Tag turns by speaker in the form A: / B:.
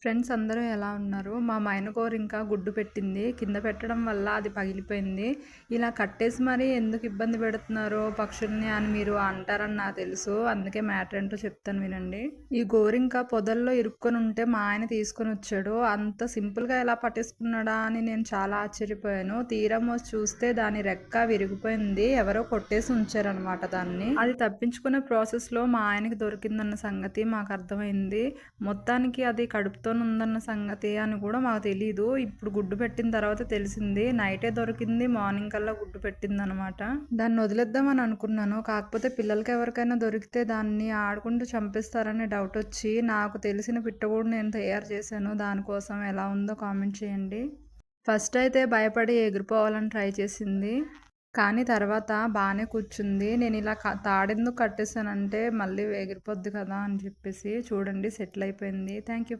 A: Friends అందరూ ఎలా ఉన్నారు? మా మైనకోర ఇంకా గుడ్డు పెట్టింది. కింద పెట్టడం వల్ల అది పగిలిపోయింది. ఇలా కట్టేసి మరీ ఎందుకు ఇబ్బంది పెడుతున్నారో పక్షుల్ని అని మీరు అంటారని నాకు తెలుసు. అందుకే మ్యాటర్ ఏంటో చెప్తాను వినండి. ఈ గోరింక పొదల్లో ఇరుక్కొని ఉంటే మా ఆయన తీసుకొని వచ్చాడు. అంత సింపుల్గా ఎలా పట్టేసుకున్నాడా అని నేను చాలా ఆశ్చర్యపోయాను. తీరం వచ్చి చూస్తే దాని రెక్క విరిగిపోయింది. ఎవరో కొట్టేసి ఉంచారనమాట దాన్ని. అది తప్పించుకునే ప్రాసెస్లో మా ఆయనకి దొరికిందన్న సంగతి మాకు అర్థమైంది. మొత్తానికి అది కడుపుతో ఉందన్న సంగతి అని కూడా మాకు తెలీదు. ఇప్పుడు గుడ్డు పెట్టిన తర్వాత తెలిసింది. నైటే దొరికింది, మార్నింగ్ కల్లా గుడ్డు పెట్టిందనమాట. దాన్ని వదిలేద్దామని అనుకున్నాను. కాకపోతే పిల్లలకి ఎవరికైనా దొరికితే దాన్ని ఆడుకుంటూ చంపేస్తారని డౌట్ వచ్చి నాకు తెలిసిన పిట్ట కూడా నేను తయారు చేశాను. దానికోసం ఎలా ఉందో కామెంట్ చేయండి. ఫస్ట్ అయితే భయపడి ఎగిరిపోవాలని ట్రై చేసింది. కానీ తర్వాత బాగానే కూర్చుంది. నేను ఇలా తాడెందుకు కట్టేసానంటే మళ్ళీ ఎగిరిపోద్ది కదా అని చెప్పేసి చూడండి సెటిల్ అయిపోయింది. Thank you.